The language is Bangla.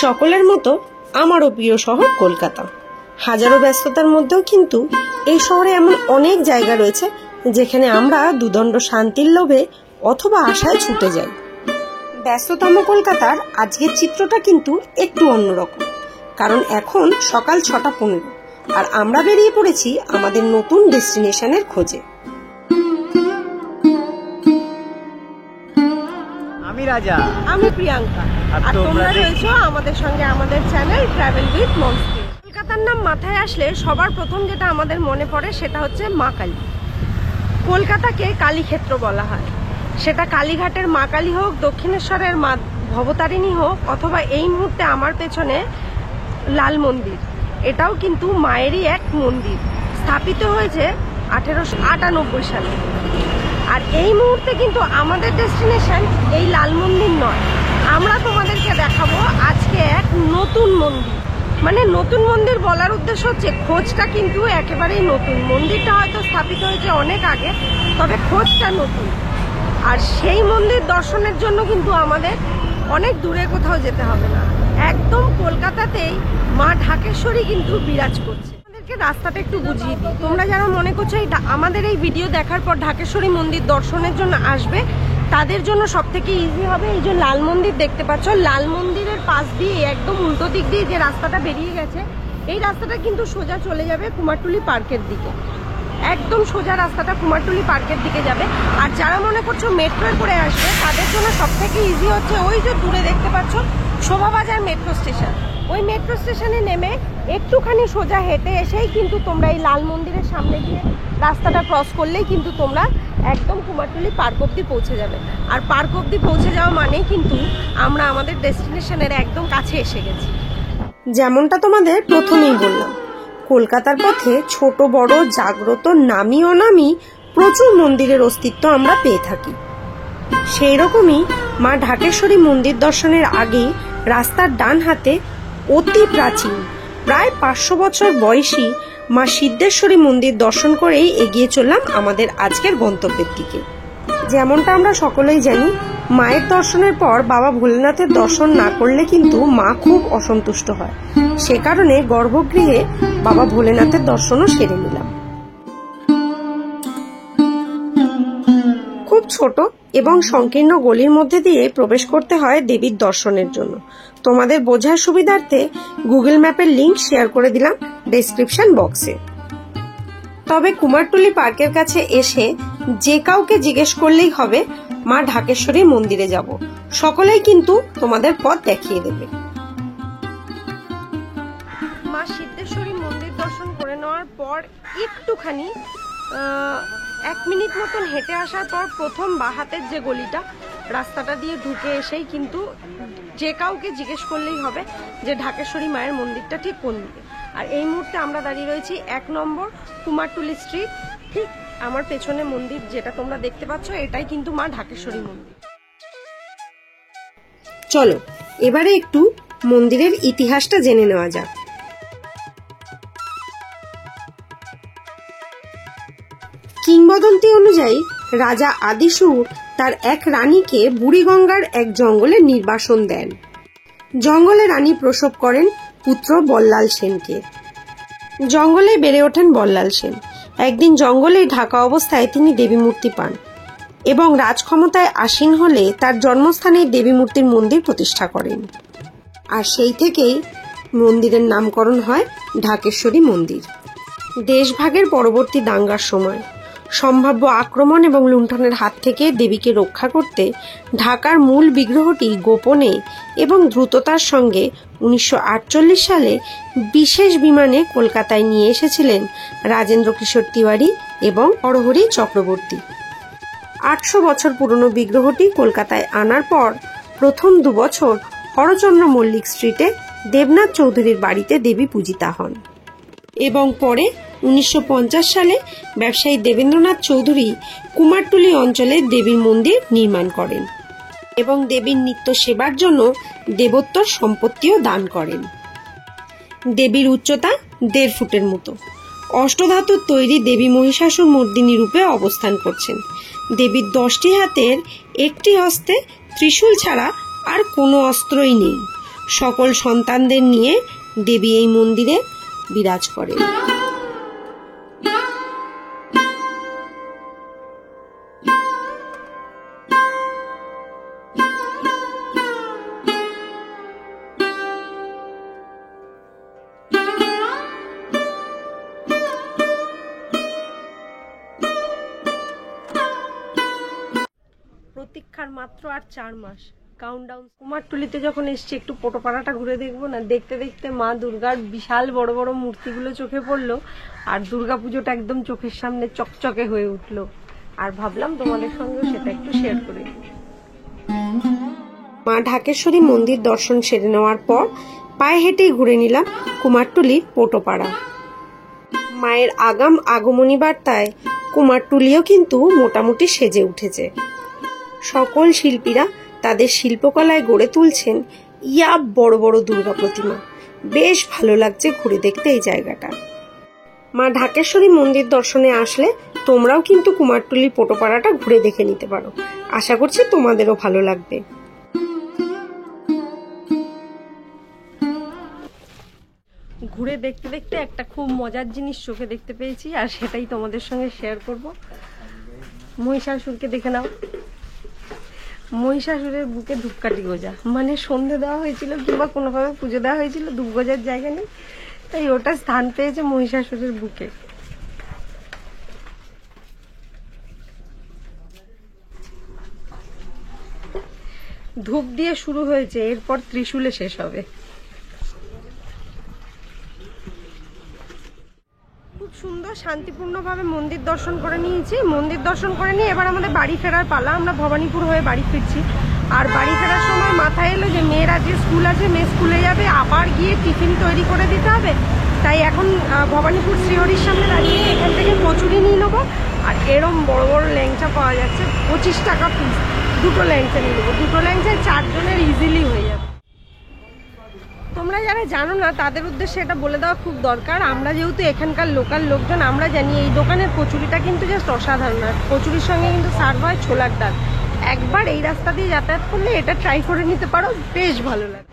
সকলের মতো আমারও প্রিয় শহর কলকাতা। হাজারো ব্যস্ততার মধ্যেও কিন্তু এই শহরে এমন অনেক জায়গা রয়েছে যেখানে আমরা দুদণ্ড শান্তির লোভে অথবা আশায় ছুটে যাই। ব্যস্ততম কলকাতার আজকের চিত্রটা কিন্তু একটু অন্যরকম, কারণ এখন সকাল 6:15 আর আমরা বেরিয়ে পড়েছি আমাদের নতুন ডেস্টিনেশনের খোঁজে। আমি রাজা, আমি প্রিয়াঙ্কা, আর তোমরা রয়েছো আমাদের সঙ্গে আমাদের চ্যানেল ট্রাভেল উইথ মমস্কি। কলকাতার নাম মাথায় আসলে সবার প্রথম যেটা আমাদের মনে পড়ে সেটা হচ্ছে মা কালী। কলকাতাকে কালীক্ষেত্র বলা হয়, সেটা কালীঘাটের মা কালী হোক, দক্ষিণেশ্বরের মা ভবতারিণী হোক, অথবা এই মুহূর্তে আমার পেছনে লাল মন্দির, এটাও কিন্তু মায়েরই এক মন্দির, স্থাপিত হয়েছে 1898 সালে। আর এই মুহূর্তে কিন্তু আমাদের ডেস্টিনেশন এই লাল মন্দির নয়, আমরা তোমাদেরকে দেখাবো আজকে এক নতুন মন্দির। মানে নতুন মন্দির বলার উদ্দেশ্য হচ্ছে খোঁজটা কিন্তু একেবারেই নতুন। মন্দিরটা হয়তো স্থাপিত হয়েছে অনেক আগে, তবে খোঁজটা নতুন। আর সেই মন্দির দর্শনের জন্য কিন্তু আমাদের অনেক দূরে কোথাও যেতে হবে না, একদম কলকাতাতেই মা ঢাকেশ্বরী কিন্তু বিরাজ করছে। আমাদেরকে রাস্তাটা একটু বুঝিয়ে দিই, তোমরা যারা মনে করছো আমাদের এই ভিডিও দেখার পর ঢাকেশ্বরী মন্দির দর্শনের জন্য আসবে, তাদের জন্য সব থেকে ইজি হবে এই যে লাল মন্দির দেখতে পাচ্ছ, লাল মন্দিরের পাশ দিয়ে একদম উল্টো দিক দিয়ে যে রাস্তাটা বেরিয়ে গেছে, এই রাস্তাটা কিন্তু সোজা চলে যাবে কুমারটুলি পার্কের দিকে। একদম সোজা রাস্তাটা কুমারটুলি পার্কের দিকে যাবে। আর যারা মনে করছো মেট্রোয় করে আসবে, তাদের জন্য সব থেকে ইজি হচ্ছে ওই যে দূরে দেখতে পাচ্ছ শোভাবাজার মেট্রো স্টেশন, ওই মেট্রো স্টেশনে নেমে একটুখানি সোজা হেঁটে এসেই কিন্তু তোমরা এই লাল মন্দিরের সামনে গিয়ে রাস্তাটা ক্রস করলেই কিন্তু তোমরা একদম কুমারটুলি পার্ক অব্দি পৌঁছে যাবে। আর পার্ক অব্দি পৌঁছে যাওয়া মানেই কিন্তু আমরা আমাদের ডেস্টিনেশনের একদম কাছে এসে গেছি। যেমনটা তোমাদের প্রথমেই বললাম, কলকাতার পথে ছোট বড় জাগ্রত নামি অনামি প্রচুর মন্দিরের অস্তিত্ব আমরা পেয়ে থাকি। সেই রকমই মা ঢাকেশ্বরী মন্দির দর্শনের আগে রাস্তার ডান হাতে অতি প্রাচীন প্রায় 500 বছর বয়সী মা সিদ্ধেশ্বরী মন্দির দর্শন করেই এগিয়ে চললাম আমাদের আজকের গন্তব্যের দিকে। যেমনটা আমরা সকলেই জানি, মায়ের দর্শনের পর বাবা ভোলেনাথের দর্শন না করলে কিন্তু মা খুব অসন্তুষ্ট হয়, সে কারণে গর্ভগৃহে বাবা ভোলেনাথের দর্শনও সেরে নিলাম। খুব ছোট এবং সংকীর্ণ গলির মধ্যে দিয়ে প্রবেশ করতে হয় দেবীর দর্শনের জন্য। তোমাদের বোঝার সুবিধার্থে গুগল ম্যাপের লিংক শেয়ার করে দিলাম ডেসক্রিপশন বক্সে। তবে কুমারটুলি পার্কের কাছে এসে যে কাউকে জিজ্ঞেস করলেই হবে মা ঢাকেশ্বরী মন্দিরে যাব, সকলেই কিন্তু তোমাদের পথ দেখিয়ে দেবে। মা সিদ্ধেশ্বরী মন্দির দর্শন করে নেওয়ার পর একটুখানি 1 মিনিট মতন হেঁটে আসার পর প্রথম বাহাতের যে গলিটা, রাস্তাটা দিয়ে ঢুকে এসেই কিন্তু যে কাউকে জিজ্ঞেস করলেই হবে যে ঢাকেশ্বরী মায়ের মন্দিরটা ঠিক কোন দিকে। আর এই মুহূর্তে আমরা দাঁড়িয়ে রয়েছি 1 নম্বর কুমারটুলি স্ট্রিট, ঠিক আমার পেছনে মন্দির যেটা তোমরা দেখতে পাচ্ছ, এটাই কিন্তু মা ঢাকেশ্বরী মন্দির। চলো এবারে একটু মন্দিরের ইতিহাসটা জেনে নেওয়া যাক। কিংবদন্তি অনুযায়ী রাজা আদিসুর তার এক রানীকে বুড়িগঙ্গার এক জঙ্গলে নির্বাসন দেন। জঙ্গলে রানী প্রসব করেন পুত্র বল্লাল সেনকে। জঙ্গলে বেড়ে ওঠেন বল্লাল সেন। একদিন জঙ্গলে ঢাকা অবস্থায় তিনি দেবী মূর্তি পান এবং রাজক্ষমতায় আসীন হলে তার জন্মস্থানে দেবী মূর্তির মন্দির প্রতিষ্ঠা করেন। আর সেই থেকেই মন্দিরের নামকরণ হয় ঢাকেশ্বরী মন্দির। দেশভাগের পরবর্তী দাঙ্গার সময় সম্ভাব্য আক্রমণ এবং লুণ্ঠনের হাত থেকে দেবীকে রক্ষা করতে ঢাকার মূল বিগ্রহটি গোপনে এবং দ্রুততার সঙ্গে 1948 সালে বিশেষ বিমানে কলকাতায় নিয়ে এসেছিলেন রাজেন্দ্র কিশোর তিওয়ারি এবং হরহরি চক্রবর্তী। 800 বছর পুরনো বিগ্রহটি কলকাতায় আনার পর প্রথম 2 বছর হরচন্দ্র মল্লিক স্ট্রিটে দেবনাথ চৌধুরীর বাড়িতে দেবী পূজিতা হন এবং পরে 1950 সালে ব্যবসায়ী দেবেন্দ্রনাথ চৌধুরী কুমারটুলি অঞ্চলে দেবীর মন্দির নির্মাণ করেন এবং দেবীর নিত্য সেবার জন্য দেবোত্তর সম্পত্তিও দান করেন। দেবীর উচ্চতা 1.5 ফুটের মতো। অষ্টধাতুর তৈরি দেবী মহিষাসুর মর্দিনী রূপে অবস্থান করছেন। দেবীর 10টি হাতের একটি হস্তে ত্রিশূল ছাড়া আর কোনো অস্ত্রই নেই। সকল সন্তানদের নিয়ে দেবী এই মন্দিরে বিরাজ করেন। প্রতীক্ষার মাত্র আর 4 মাস কাউন্টডাউন। কুমারটুলিতে যখন এসছি একটু পোটোপাড়াটা ঘুরে দেখবো না, দেখতে দেখতে মা দুর্গার বিশাল বড় বড় মূর্তিগুলো চোখে পড়লো আর দুর্গাপুজোটা একদম চোখের সামনে চকচকে হয়ে উঠলো। আর ভাবলাম তোমাদের সঙ্গে সেটা একটু শেয়ার করে। মা ঢাকেশ্বরী মন্দির দর্শন সেরে নেওয়ার পর পায়ে হেঁটেই ঘুরে নিলাম কুমারটুলির পোটোপাড়া। মায়ের আগাম আগমনী বার্তায় কুমারটুলিও কিন্তু মোটামুটি সেজে উঠেছে। সকল শিল্পীরা তাদের শিল্পকলায় গড়ে তুলছেন ইয়া বড় বড় দুর্গা প্রতিমা। বেশ ভালো লাগছে ঘুরে দেখতে এই জায়গাটা। মা ঢাকেশ্বরী মন্দির দর্শনে আসলে তোমরাও কিন্তু কুমারটুলির পোটোপাড়াটা ঘুরে দেখে নিতে পারো। আশা করছি তোমাদেরও ভালো লাগবে। ঘুরে দেখতে দেখতে একটা খুব মজার জিনিস চোখে দেখতে পেয়েছি, আর সেটাই তোমাদের সঙ্গে শেয়ার করব। মহিষাসুরকে দেখে নাও। মহিষাসুরের বুকে ধূপকাঠি গোজা, মানে সন্ধে দেওয়া হয়েছিল কিংবা কোনোভাবে পুজো দেওয়া হয়েছিল, ধূপ গোজার জায়গা নেই, তাই ওটা স্থান পেয়েছে মহিষাসুরের বুকে। ধূপ দিয়ে শুরু হয়েছে, এরপর ত্রিশূলে শেষ হবে। খুব সুন্দর শান্তিপূর্ণভাবে মন্দির দর্শন করে নিয়েছি। মন্দির দর্শন করে নিয়ে এবার আমাদের বাড়ি ফেরার পালা। আমরা ভবানীপুর হয়ে বাড়ি ফিরছি। আর বাড়ি ফেরার সময় মাথায় এলো যে মেয়ের আজকে স্কুল আছে, মেয়ে স্কুলে যাবে, আবার গিয়ে টিফিন তৈরি করে দিতে হবে। তাই এখন ভবানীপুর শ্রীহরির সামনে দাঁড়িয়ে এখান থেকে কচুরি নিয়ে নেবো। আর এরম বড় বড় ল্যাংচা পাওয়া যাচ্ছে, 25 টাকা পিস। দুটো ল্যাংচা নিয়ে নেবো। দুটো ল্যাংচায় 4 জনের ইজিলি হয়ে যাবে। তোমরা যারা জানো না তাদের উদ্দেশ্যে এটা বলে দেওয়া খুব দরকার। আমরা যেহেতু এখানকার লোকাল লোকজন, আমরা জানি এই দোকানের কচুরিটা কিন্তু জাস্ট অসাধারণ। আর কচুরির সঙ্গে কিন্তু সার্ভ হয় ছোলার ডাল। একবার এই রাস্তা দিয়ে যাতায়াত করলে এটা ট্রাই করে নিতে পারো, বেশ ভালো লাগে।